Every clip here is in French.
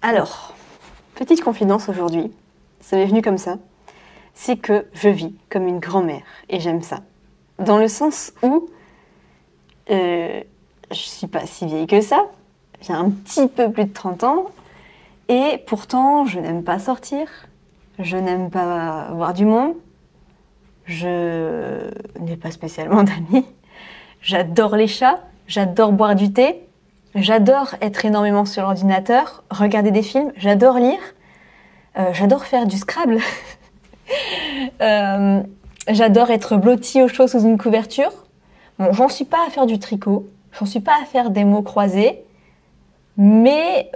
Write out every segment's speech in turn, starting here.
Alors, petite confidence aujourd'hui, ça m'est venu comme ça, c'est que je vis comme une grand-mère et j'aime ça. Dans le sens où je suis pas si vieille que ça, j'ai un petit peu plus de 30 ans et pourtant je n'aime pas sortir, je n'aime pas voir du monde, je n'ai pas spécialement d'amis, j'adore les chats, j'adore boire du thé, j'adore être énormément sur l'ordinateur, regarder des films, j'adore lire, j'adore faire du Scrabble, j'adore être blottie au chaud sous une couverture. Bon, j'en suis pas à faire du tricot, j'en suis pas à faire des mots croisés, mais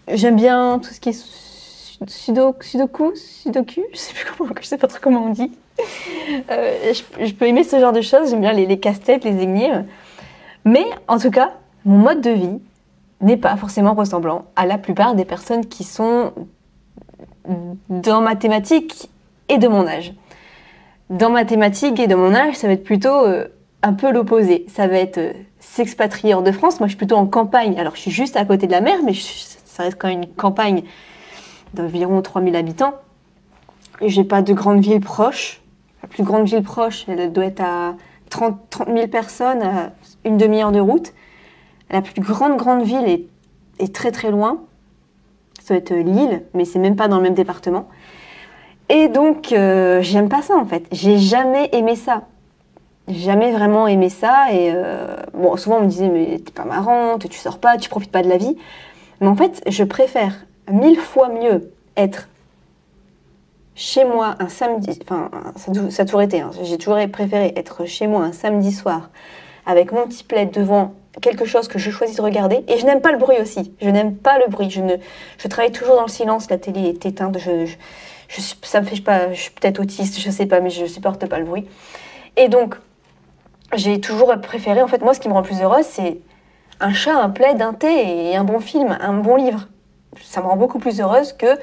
j'aime bien tout ce qui est sudoku, je sais pas trop comment on dit. Je peux aimer ce genre de choses, j'aime bien les casse-têtes, les énigmes. Mais en tout cas, mon mode de vie n'est pas forcément ressemblant à la plupart des personnes qui sont dans ma thématique et de mon âge. Dans ma thématique et de mon âge, ça va être plutôt un peu l'opposé. Ça va être s'expatrier hors de France. Moi, je suis plutôt en campagne. Alors, je suis juste à côté de la mer, mais ça reste quand même une campagne d'environ 3000 habitants. Et j'ai pas de grande ville proche. La plus grande ville proche, elle doit être à 30 000 personnes, à une demi-heure de route. La plus grande ville est très très loin. Ça doit être Lille, mais c'est même pas dans le même département. Et donc, j'aime pas ça en fait. J'ai jamais aimé ça. J'ai jamais vraiment aimé ça. Et bon, souvent on me disait, mais t'es pas marrante, tu sors pas, tu profites pas de la vie. Mais en fait, je préfère 1000 fois mieux être chez moi un samedi. Enfin, ça a toujours été. Hein, j'ai toujours préféré être chez moi un samedi soir avec mon petit plaid devant quelque chose que je choisis de regarder. Et je n'aime pas le bruit aussi. Je n'aime pas le bruit. Je travaille toujours dans le silence. La télé est éteinte. Ça me fait pas, je suis peut-être autiste, je sais pas, mais je supporte pas le bruit. Et donc, j'ai toujours préféré, en fait, moi, ce qui me rend plus heureuse, c'est un chat, un plaid, un thé et un bon film, un bon livre. Ça me rend beaucoup plus heureuse que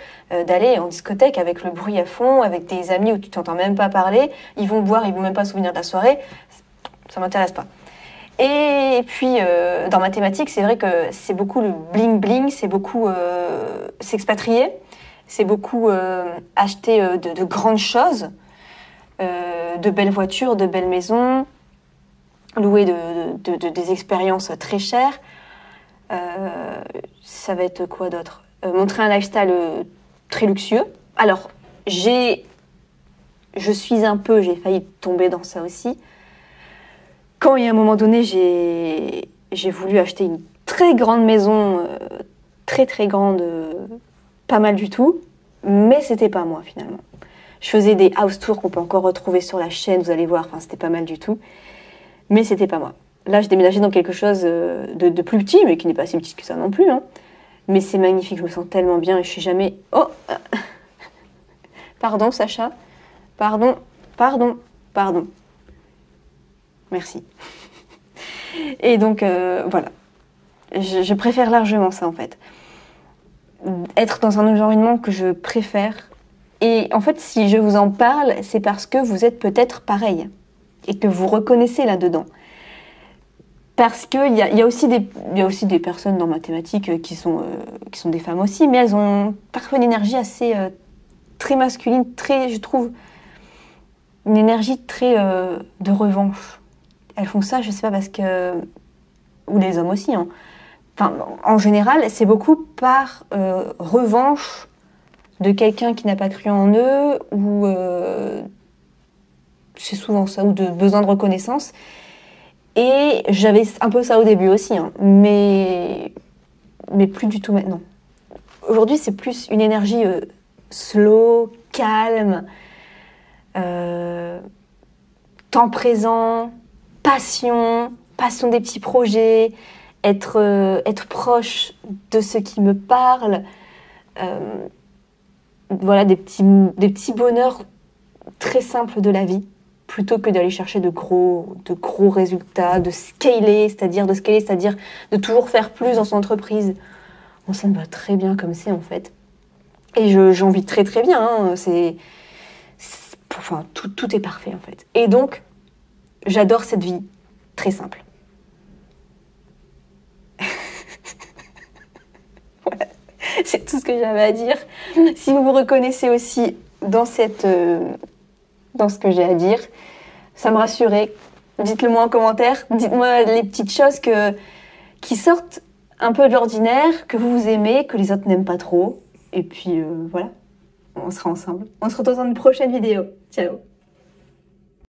d'aller en discothèque avec le bruit à fond, avec des amis où tu t'entends même pas parler, ils vont boire, ils vont même pas se souvenir de la soirée. Ça m'intéresse pas. Et puis, dans ma thématique, c'est vrai que c'est beaucoup le bling-bling, c'est beaucoup s'expatrier. C'est beaucoup acheter de grandes choses, de belles voitures, de belles maisons, louer des expériences très chères. Ça va être quoi d'autre ? Montrer un lifestyle très luxueux. Alors, j'ai failli tomber dans ça aussi. Quand il y a un moment donné, j'ai voulu acheter une très grande maison, très très grande, pas mal du tout, mais c'était pas moi finalement. Je faisais des house tours qu'on peut encore retrouver sur la chaîne, vous allez voir, enfin c'était pas mal du tout, mais c'était pas moi. Là, je déménageais dans quelque chose de plus petit, mais qui n'est pas si petit que ça non plus, hein. Mais c'est magnifique, je me sens tellement bien et je suis jamais... Oh Pardon Sacha, pardon. Merci. Et donc, voilà. Je préfère largement ça en fait. Être dans un environnement que je préfère. Et en fait, si je vous en parle, c'est parce que vous êtes peut-être pareil et que vous reconnaissez là-dedans. Parce qu'il y a aussi des personnes dans ma thématique qui sont des femmes aussi, mais elles ont parfois une énergie assez très masculine, très, je trouve, une énergie très de revanche. Elles font ça, je sais pas, parce que... Ou les hommes aussi, hein. Enfin, en général, c'est beaucoup par revanche de quelqu'un qui n'a pas cru en eux, ou c'est souvent ça, ou de besoin de reconnaissance. Et j'avais un peu ça au début aussi, hein, mais plus du tout maintenant. Aujourd'hui, c'est plus une énergie slow, calme, temps présent, passion des petits projets, être proche de ce qui me parle. Voilà, des petits bonheurs très simples de la vie, plutôt que d'aller chercher de gros résultats, de scaler, c'est-à-dire de toujours faire plus dans son entreprise. Bon, ça me va très bien comme c'est en fait. Et j'en vis très très bien, hein. Enfin, tout est parfait en fait. Et donc, j'adore cette vie très simple. ce que j'avais à dire. Si vous vous reconnaissez aussi dans dans ce que j'ai à dire, ça me rassurait. Dites-le moi en commentaire. Dites-moi les petites choses qui sortent un peu de l'ordinaire, que vous aimez, que les autres n'aiment pas trop. Et puis voilà, on sera ensemble. On se retrouve dans une prochaine vidéo. Ciao.